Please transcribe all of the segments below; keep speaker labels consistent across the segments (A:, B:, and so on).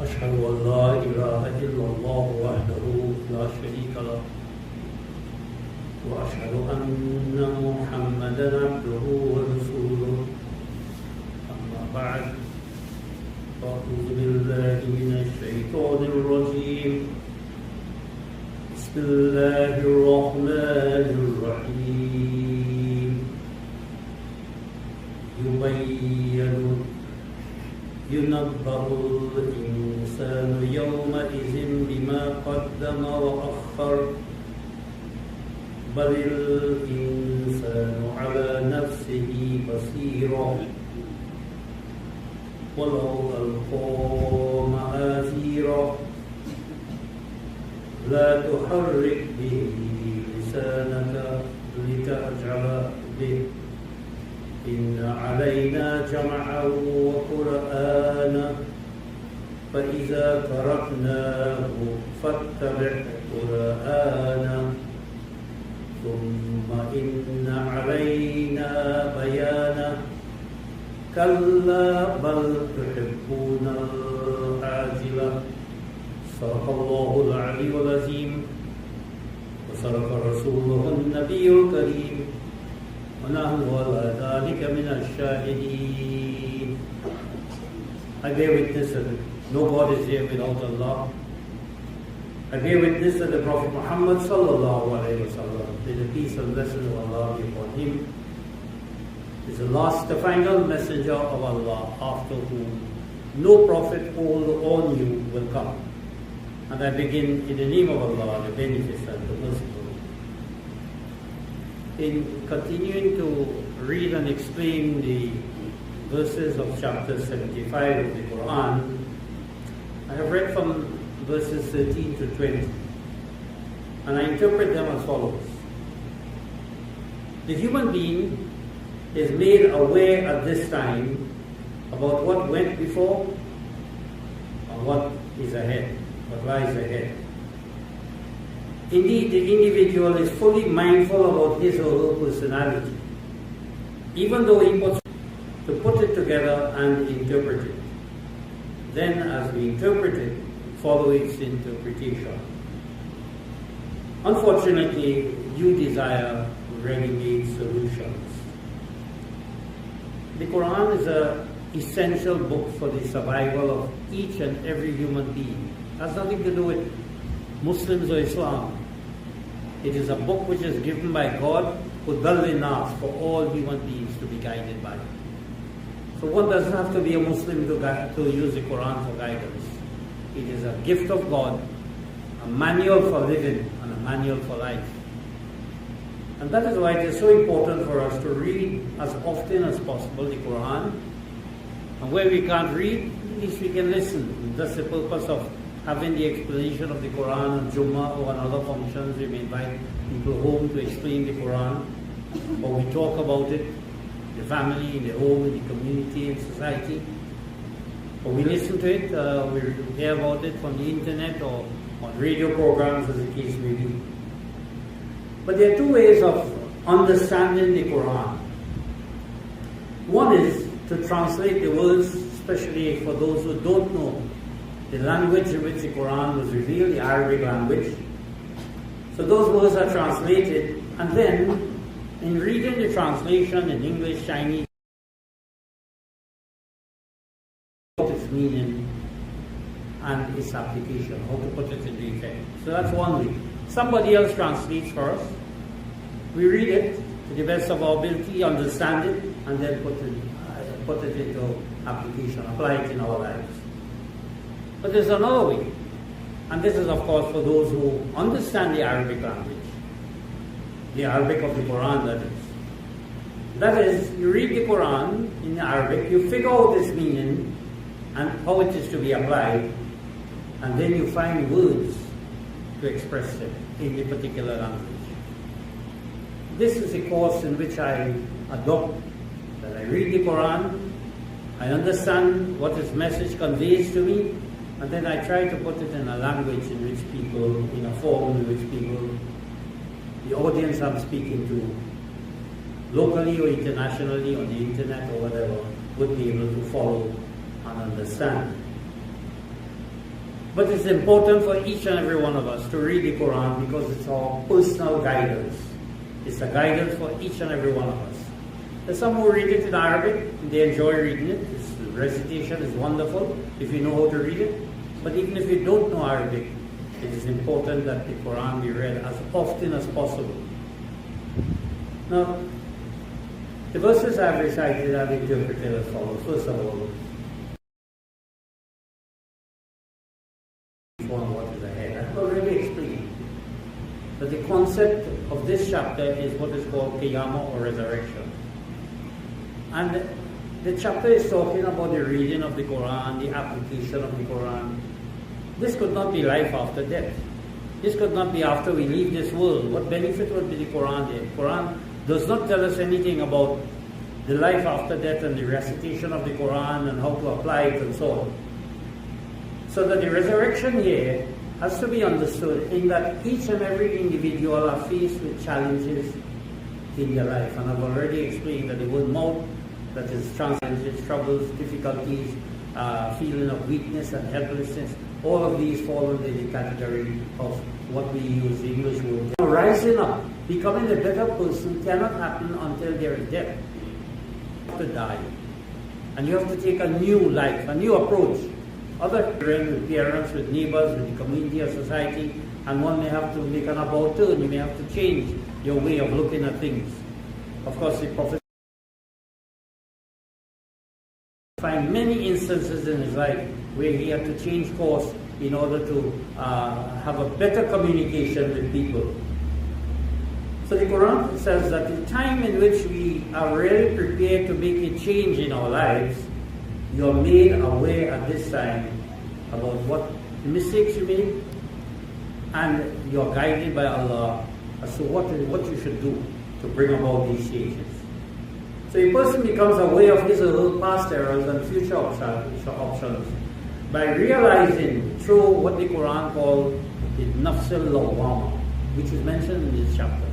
A: أشهد أن لا إله إلا الله وحده لا شريك له وأشهد أن محمدا عبده ورسوله أما بعد فأعوذ بالله من الشيطان الرجيم بسم الله الرحمن الرحيم ينبأ الإنسان يومئذ بما قدم وأخر بل الإنسان على نفسه بصيرا ولو ألقى معاذيره لا تحرك به لسانك لتعجل به إن علينا جمعه وقرآنه فإذا قرأناه فاتبع قرآنه ثم إن علينا بيانه كلا بل تحبون العاجلة صدق الله العلي العظيم وصدق رسوله النبي الكريم ونحن على ذلك من الشاهدين. I bear witness that no God is here without Allah. I bear witness that the Prophet Muhammad sallallahu alayhi wa sallam, may the peace and blessings of Allah be upon him, is the last, the final messenger of Allah, after whom no prophet, old or new, will come. And I begin in the name of Allah, the beneficent, the merciful. In continuing to read and explain the verses of chapter 75 of the Qur'an, I have read from verses 13 to 20, and I interpret them as follows. The human being is made aware at this time about what went before and what is ahead, what lies ahead. Indeed, the individual is fully mindful about his or her personality, even though he wants to put it together and interpret it. Then, as we interpret it, follow its interpretation. Unfortunately, you desire ready-made solutions. The Quran is an essential book for the survival of each and every human being. It has nothing to do with Muslims or Islam. It is a book which is given by God, Hudal Linnas, for all human beings to be guided by. So one doesn't have to be a Muslim to use the Quran for guidance. It is a gift of God, a manual for living and a manual for life. And that is why it is so important for us to read as often as possible the Quran. And where we can't read, at least we can listen. That's the purpose of having the explanation of the Quran on Jummah or on other functions. We may invite people home to explain the Quran, or we talk about it, the family, in the home, in the community, in society. Or we listen to it, we hear about it from the internet or on radio programs, as the case may be. But there are two ways of understanding the Quran. One is to translate the words, especially for those who don't know the language in which the Quran was revealed, the Arabic language. So those words are translated, and then in reading the translation in English, Chinese, its meaning and its application, how to put it into effect. So that's one way. Somebody else translates for us. We read it to the best of our ability, understand it, and then put it into application, apply it in our lives. But there's another way, and this is of course for those who understand the Arabic language, the Arabic of the Quran, that is. That is, you read the Quran in Arabic, you figure out its meaning and how it is to be applied, and then you find words to express it in the particular language. This is a course in which I adopt, that I read the Quran, I understand what its message conveys to me, and then I try to put it in a language in which people, in a form in which people, the audience I'm speaking to, locally or internationally, on the internet or whatever, would be able to follow and understand. But it's important for each and every one of us to read the Quran because it's our personal guidance. It's a guidance for each and every one of us. There's some who read it in Arabic, they enjoy reading it. The recitation is wonderful if you know how to read it. But even if you don't know Arabic, it is important that the Quran be read as often as possible. Now, the verses I've recited I've interpreted as follows. First of all, what is ahead. I've already explained that the concept of this chapter is what is called Qiyamah or resurrection. And the chapter is talking about the reading of the Quran, the application of the Quran. This could not be life after death. This could not be after we leave this world. What benefit would be the Quran there? The Quran does not tell us anything about the life after death and the recitation of the Quran and how to apply it and so on. So that the resurrection here has to be understood in that each and every individual are faced with challenges in their life. And I've already explained that the word maut, that is challenges, troubles, difficulties, feeling of weakness and helplessness, all of these fall under the category of what we use the English word. Rising up, becoming a better person cannot happen until there is death. You have to die. And you have to take a new life, a new approach. Other with parents, with neighbors, with the community or society, and one may have to make an about turn. You may have to change your way of looking at things. Of course, the Prophet find many instances in his life where he had to change course in order to have a better communication with people. So the Quran says that the time in which we are really prepared to make a change in our lives, you are made aware at this time about what mistakes you made, and you are guided by Allah as to what you should do to bring about these changes. So a person becomes aware of his or her past errors and future options by realizing through what the Quran calls the nafs al-lawwama, which is mentioned in this chapter.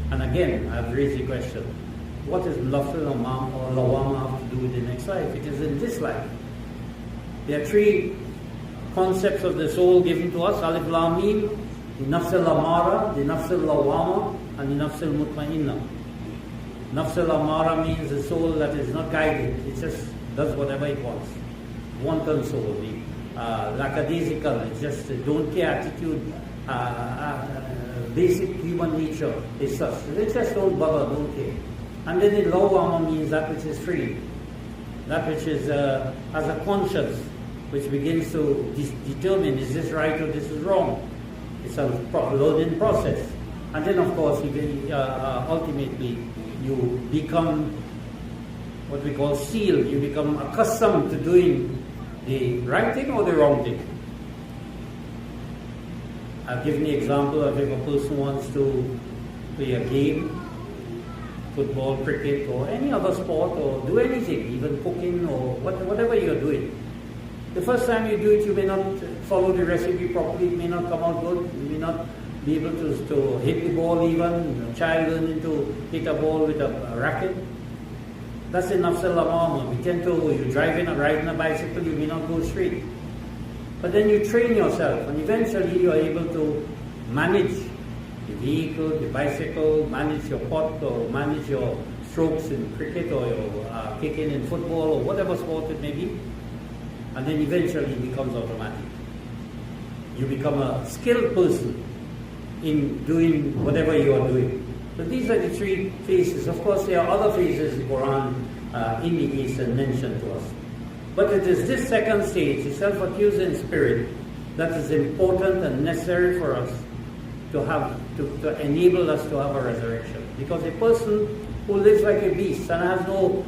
A: And again, I've raised the question, what does nafs al-lawwama have to do with the next life? It is in this life. There are three concepts of the soul given to us: alif lam mim, the nafs al-amara, the nafs al-lawwama, and the nafs al-mutmainna. Nafs al-amara means the soul that is not guided. It just does whatever it wants. Wanton soul, the lackadaisical, it's just a don't care attitude, basic human nature is such. They just don't bother, don't care. And then the lawwama means that which is free. That which is has a conscience, which begins to determine is this right or this is wrong. It's a learning process. And then of course, ultimately, you become what we call sealed. You become accustomed to doing the right thing or the wrong thing. I've given the example of if a person wants to play a game, football, cricket, or any other sport, or do anything, even cooking or whatever you're doing. The first time you do it, you may not follow the recipe properly, it may not come out good, you may not be able to hit the ball even. A child learning to hit a ball with a racket. That's the nafs al-lawwama. We tend to, you're driving or riding a bicycle, you may not go straight. But then you train yourself, and eventually you are able to manage the vehicle, the bicycle, manage your putt, or manage your strokes in cricket, or your kicking in football, or whatever sport it may be. And then eventually it becomes automatic. You become a skilled person in doing whatever you are doing. So these are the three phases. Of course, there are other phases the Quran indicates and mentions to us. But it is this second stage, the self-accusing spirit, that is important and necessary for us to have, to enable us to have a resurrection. Because a person who lives like a beast and has no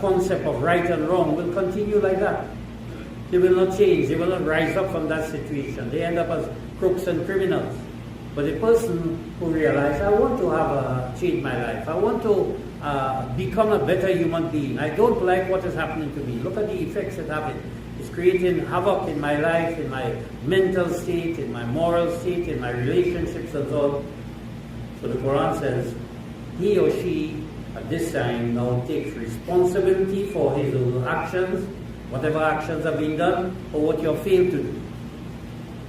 A: concept of right and wrong will continue like that. They will not change. They will not rise up from that situation. They end up as crooks and criminals. But a person who realizes, I want to change my life. I want to become a better human being. I don't like what is happening to me. Look at the effects it having. It's creating havoc in my life, in my mental state, in my moral state, in my relationships and so on. So the Quran says, he or she at this time now takes responsibility for his actions, whatever actions are being done, or what you have failed to do.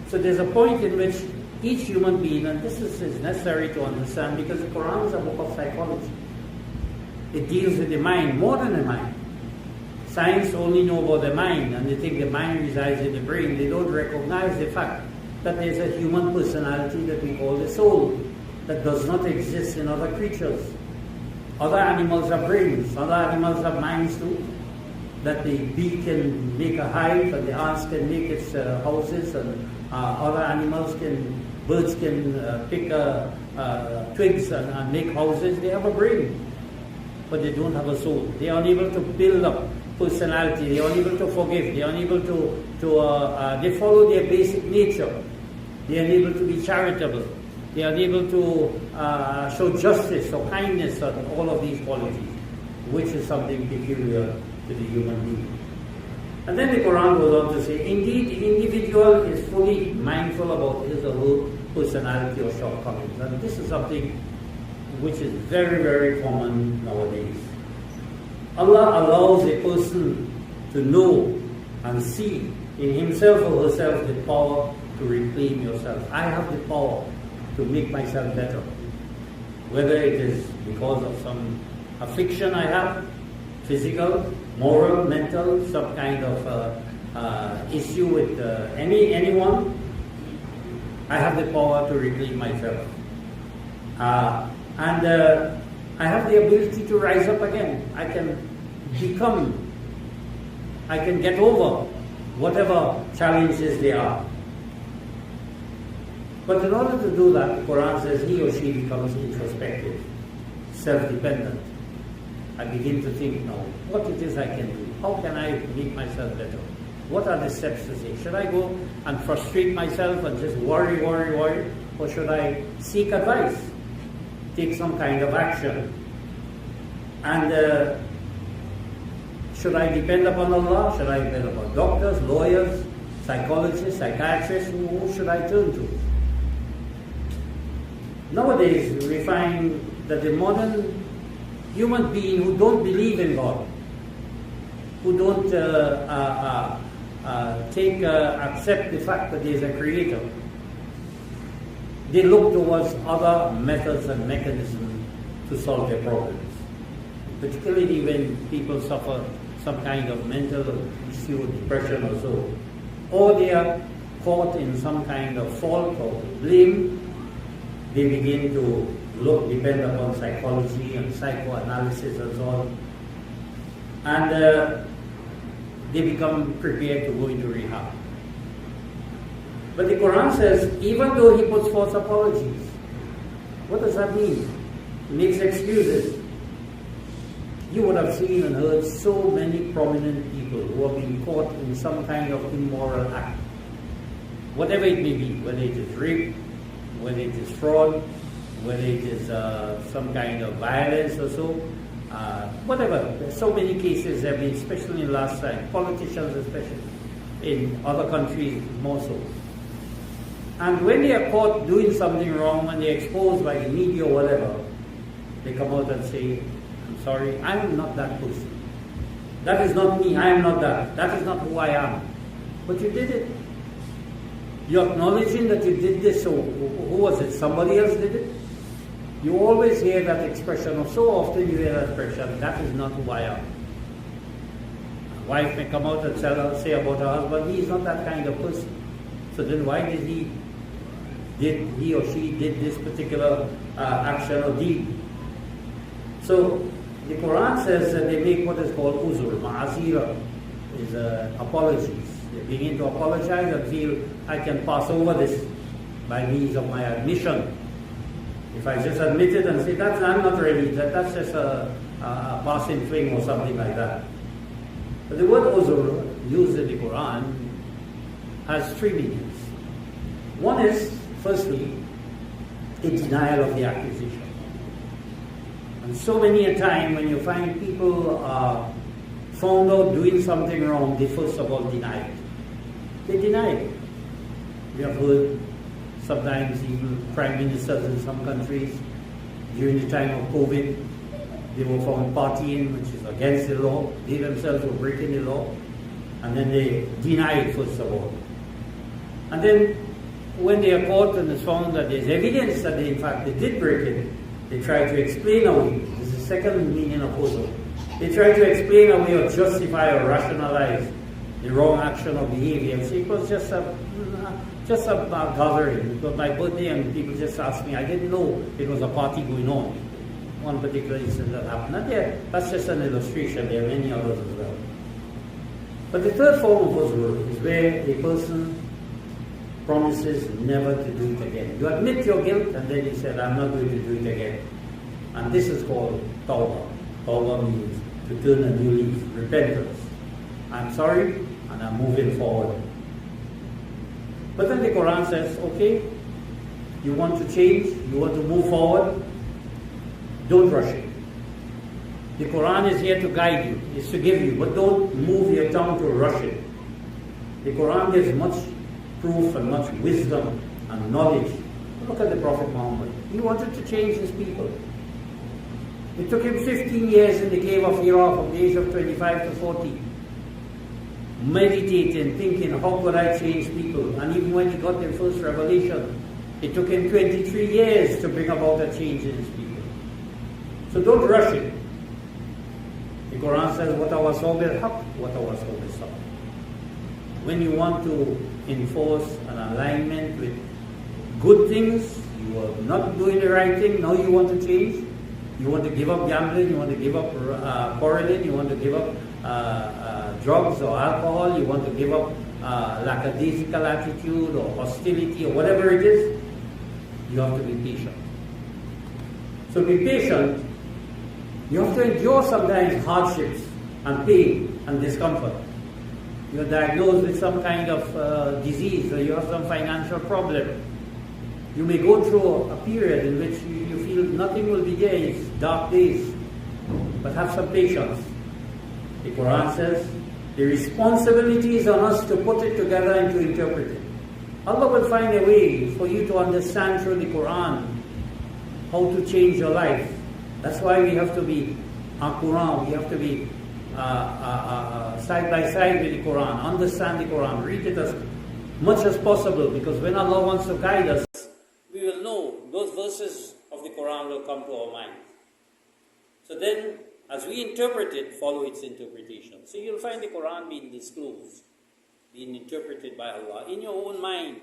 A: So there's a point in which each human being, and this is necessary to understand because the Quran is a book of psychology. It deals with the mind more than the mind. Science only know about the mind, and they think the mind resides in the brain. They don't recognize the fact that there's a human personality that we call the soul that does not exist in other creatures. Other animals have brains, other animals have minds too. That the bee can make a hive and the ants can make its houses, and other animals birds can pick twigs and make houses. They have a brain, but they don't have a soul. They are unable to build up personality. They are unable to forgive. They are unable they follow their basic nature. They are unable to be charitable. They are unable to show justice or kindness and all of these qualities, which is something peculiar to the human being. And then the Quran goes on to say, indeed, the individual is fully mindful about his or her personality or shortcomings. And this is something which is very, very common nowadays. Allah allows a person to know and see in himself or herself the power to reclaim yourself. I have the power to make myself better. Whether it is because of some affliction I have, physical, moral, mental, some kind of issue with anyone, I have the power to reclaim myself. And I have the ability to rise up again. I can get over whatever challenges there are. But in order to do that, the Quran says he or she becomes introspective, self-dependent. I begin to think now, what it is I can do? How can I make myself better? What are the steps to take? Should I go and frustrate myself and just worry? Or should I seek advice? Take some kind of action? And should I depend upon Allah? Should I depend upon doctors, lawyers, psychologists, psychiatrists? Who should I turn to? Nowadays, we find that the modern human being who don't believe in God, who don't accept the fact that there is a creator, they look towards other methods and mechanisms to solve their problems. Particularly when people suffer some kind of mental issue, depression or so, or they are caught in some kind of fault or blame, they begin to depend upon psychology and psychoanalysis and so on. And they become prepared to go into rehab. But the Quran says, even though he puts forth apologies, what does that mean? He makes excuses. You would have seen and heard so many prominent people who have been caught in some kind of immoral act. Whatever it may be, whether it is rape, whether it is fraud, whether it is some kind of violence or so, whatever. There's so many cases there have been, especially in last time, politicians especially, in other countries more so. And when they are caught doing something wrong, when they're exposed by the media or whatever, they come out and say, I'm sorry, I am not that person. That is not me, I am not that. That is not who I am. But you did it. You're acknowledging that you did this, so who was it? Somebody else did it? You always hear that expression, or so often you hear that expression, that is not who I am. A wife may come out and say about her husband, he is not that kind of person. So then why did he or she did this particular action or deed? So the Quran says that they make what is called uzur, ma'azira, is apologies. They begin to apologize and feel, I can pass over this by means of my admission. If I just admit it and say, I'm not ready, that's just a passing fling or something like that. But the word uzur used in the Quran has three meanings. One is, firstly, a denial of the accusation. And so many a time when you find people found out doing something wrong, they first of all deny it. They deny it. We have heard sometimes even prime ministers in some countries, during the time of COVID, they were found partying, which is against the law. They themselves were breaking the law. And then they deny it first of all. And then when they are caught and it's found that there's evidence that they, in fact they did break it, they try to explain away. This is the second meaning of uzr. They try to explain away or justify or rationalize the wrong action or behavior. And say it was just a gathering. It was my birthday and people just asked me. I didn't know it was a party going on. One particular incident that happened. And yeah, that's just an illustration. There are many others as well. But the third form of uzr is where a person promises never to do it again. You admit your guilt and then you said, I'm not going to do it again. And this is called tawbah. Tawbah means to turn a new leaf, repentance. I'm sorry and I'm moving forward. But then the Quran says, okay, you want to change, you want to move forward, don't rush it. The Quran is here to guide you, is to give you, but don't move your tongue to rush it. The Quran gives much proof and much wisdom and knowledge. Look at the Prophet Muhammad. He wanted to change his people. It took him 15 years in the cave of Hira from the age of 25 to 40. Meditating, thinking, how could I change people? And even when he got the first revelation, it took him 23 years to bring about a change in his people. So don't rush it. The Quran says, وَتَوَصَّوْا بِالْحَقِّ وَتَوَصَّوْا بِالصَّبْرِ. When you want to enforce an alignment with good things, you are not doing the right thing, now you want to change. You want to give up gambling, you want to give up quarreling, you want to give up drugs or alcohol, you want to give up lackadaisical attitude or hostility or whatever it is, you have to be patient. So be patient. You have to endure sometimes hardships and pain and discomfort. You're diagnosed with some kind of disease or you have some financial problem. You may go through a period in which you feel nothing will be there, it's dark days. But have some patience. The Quran says, the responsibility is on us to put it together and to interpret it. Allah will find a way for you to understand through the Quran how to change your life. That's why we have to be Quran, we have to be side by side with the Quran, understand the Quran, read it as much as possible, because when Allah wants to guide us, we will know those verses of the Quran will come to our mind. So then, as we interpret it, follow its interpretation. So you'll find the Quran being disclosed, being interpreted by Allah. In your own mind,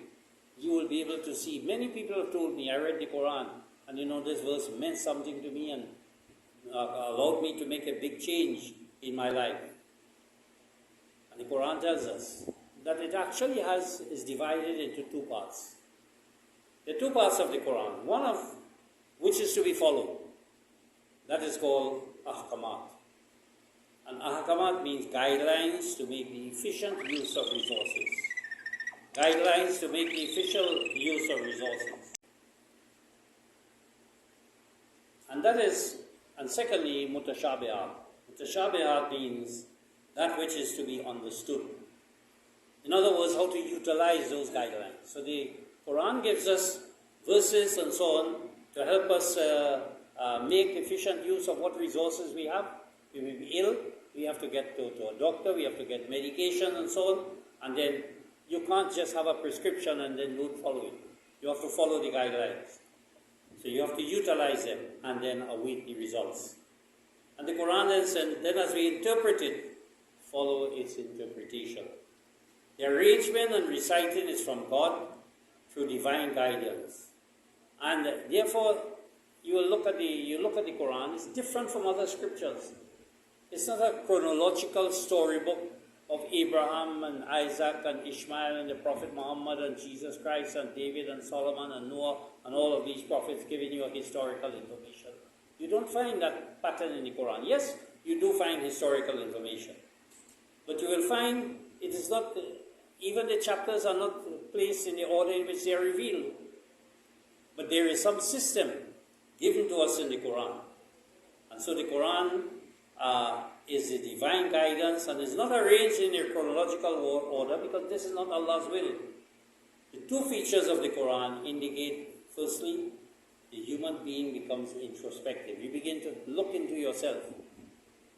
A: you will be able to see. Many people have told me, I read the Quran, and this verse meant something to me and allowed me to make a big change in my life. And the Quran tells us that it actually is divided into two parts. There are two parts of the Quran, one of which is to be followed. That is called ahkamat. And ahkamat means guidelines to make the efficient use of resources. Guidelines to make the efficient use of resources. And secondly, mutashabihat. Mutashabihat means that which is to be understood. In other words, how to utilize those guidelines. So the Quran gives us verses and so on to help us make efficient use of what resources we have. We may be ill, we have to get to a doctor, we have to get medication and so on, and then you can't just have a prescription and then don't follow it. You have to follow the guidelines. So you have to utilize them and then await the results. And the Quran then as we interpret it, follow its interpretation. The arrangement and reciting is from God through divine guidance. And therefore, you look at the Quran, it's different from other scriptures. It's not a chronological storybook of Abraham and Isaac and Ishmael and the Prophet Muhammad and Jesus Christ and David and Solomon and Noah and all of these prophets giving you a historical information. You don't find that pattern in the Quran. Yes, you do find historical information. But you will find it is not, even the chapters are not placed in the order in which they are revealed. But there is some system given to us in the Quran. And so the Quran is the divine guidance and is not arranged in a chronological order because this is not Allah's will. The two features of the Quran indicate, firstly, the human being becomes introspective. You begin to look into yourself.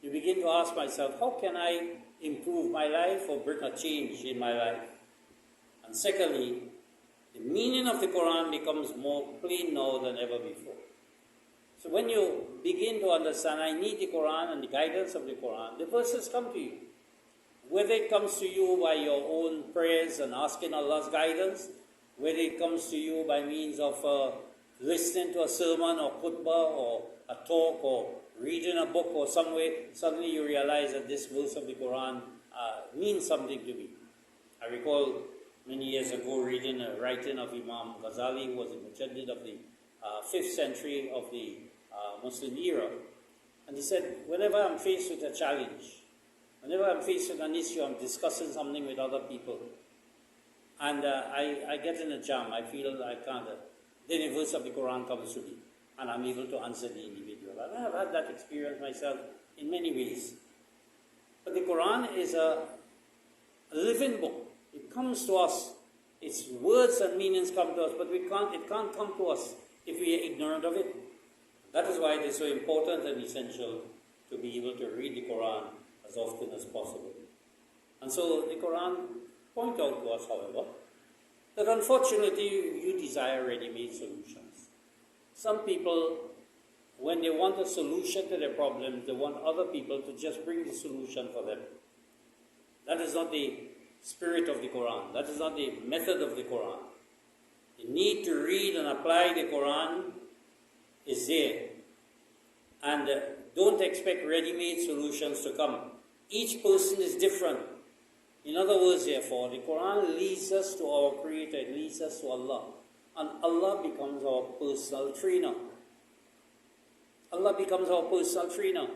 A: You begin to ask myself, how can I improve my life or bring a change in my life? And secondly, The meaning of the Qur'an becomes more plain now than ever before. So when you begin to understand, I need the Qur'an and the guidance of the Qur'an, the verses come to you. Whether it comes to you by your own prayers and asking Allah's guidance, whether it comes to you by means of listening to a sermon or khutbah or a talk or reading a book or some way, suddenly you realize that this verse of the Quran means something to me. I recall many years ago reading a writing of Imam Ghazali, who was a mujaddid of the 5th century of the Muslim era. And he said, whenever I'm faced with a challenge, whenever I'm faced with an issue, I'm discussing something with other people, and I get in a jam, I feel I can't, then a verse of the Quran comes to me, and I'm able to answer the individual. And I have had that experience myself in many ways. But the Quran is a living book. It comes to us. Its words and meanings come to us, but it can't come to us if we are ignorant of it. That is why it is so important and essential to be able to read the Quran as often as possible. And so the Quran points out to us, however, that unfortunately you desire ready-made solutions. Some people, when they want a solution to their problems, they want other people to just bring the solution for them. That is not the spirit of the Quran. That is not the method of the Quran. The need to read and apply the Quran is there. And don't expect ready-made solutions to come. Each person is different. In other words, therefore, the Quran leads us to our Creator, it leads us to Allah. And Allah becomes our personal trainer. Allah becomes our personal trainer.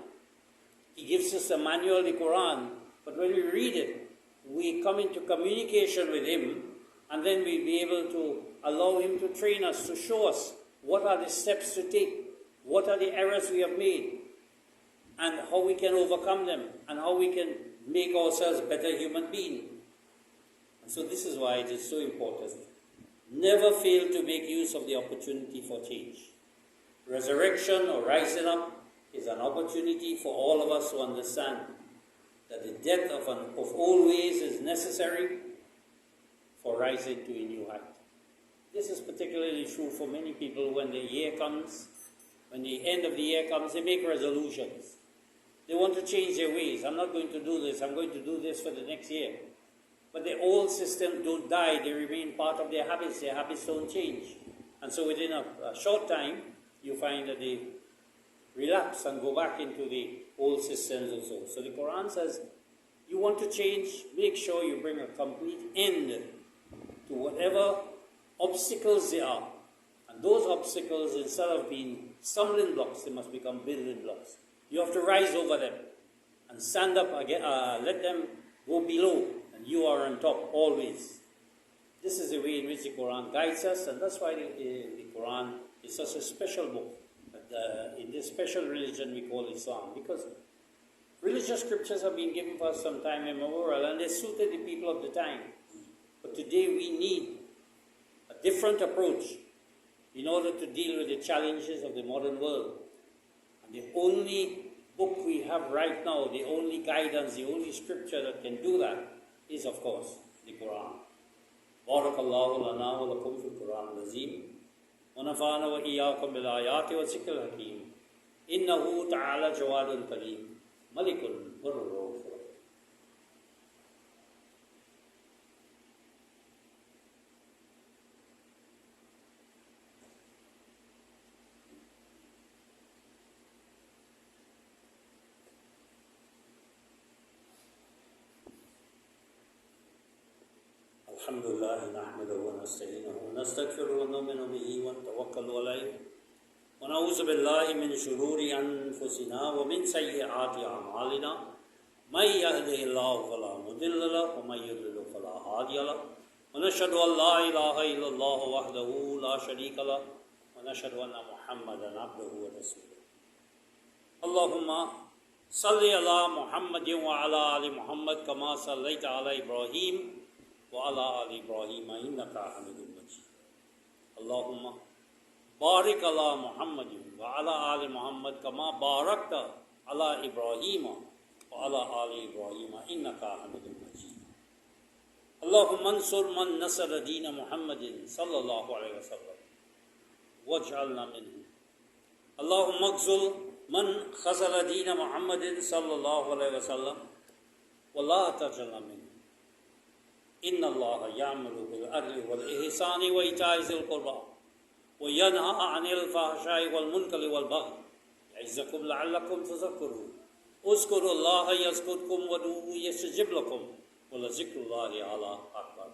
A: He gives us a manual, the Quran, but when we read it, we come into communication with Him, and then we'll be able to allow Him to train us, to show us what are the steps to take, what are the errors we have made, and how we can overcome them, and how we can make ourselves better human beings. And so this is why it is so important. Never fail to make use of the opportunity for change. Resurrection or rising up is an opportunity for all of us to understand that the death of old ways is necessary for rising to a new height. This is particularly true for many people when the year comes, when the end of the year comes, they make resolutions. They want to change their ways. I'm not going to do this, I'm going to do this for the next year. But the old systems don't die, they remain part of their habits don't change. And so within a short time, you find that they relapse and go back into the old systems also. So the Quran says, you want to change, make sure you bring a complete end to whatever obstacles there are. And those obstacles, instead of being stumbling blocks, they must become building blocks. You have to rise over them and stand up again, let them go below, and you are on top always. This is the way in which the Quran guides us, and that's why the Quran is such a special book. In this special religion we call Islam, because religious scriptures have been given for us some time immemorial, and they suited the people of the time. But today we need a different approach in order to deal with the challenges of the modern world. And the only book we have right now, the only guidance, the only scripture that can do that is, of course, the Quran. Barakallahu lana wa lakum fil Quran al-Azim. ونفعنا وإياكم بالآيات والذكر الحكيم إنه تعالى جواد كريم ملك بر الحمد لله نحمده ونستعينه ونستغفره ونؤمن به ونتوكل عليه ونعوذ بالله من شرور أنفسنا ومن سيئات أعمالنا من يهده الله فلا مضل له ومن يضلل فلا هادي له ونشهد أن لا إله إلا الله وحده لا شريك له ونشهد أن محمدا عبده ورسوله اللهم صل على محمد وعلى آل محمد كما صليت على إبراهيم وعلى آل إبراهيم إنك حميد مجيد اللهم بارك على محمد وعلى آل محمد كما باركت على إبراهيم وعلى آل إبراهيم إنك حميد مجيد اللهم انصر من نصر دين محمد صلى الله عليه وسلم واجعلنا منهم. اللهم اخذل من خذل دين محمد صلى الله عليه وسلم ولا تجعلنا منهم. إن الله يأمر بالعدل والإحسان وإيتاء ذي القربى وينهى عن الفحشاء والمنكر والبغي يعظكم لعلكم تذكرون. اذكروا الله يذكركم وادعوه يستجب لكم ولذكر الله أكبر.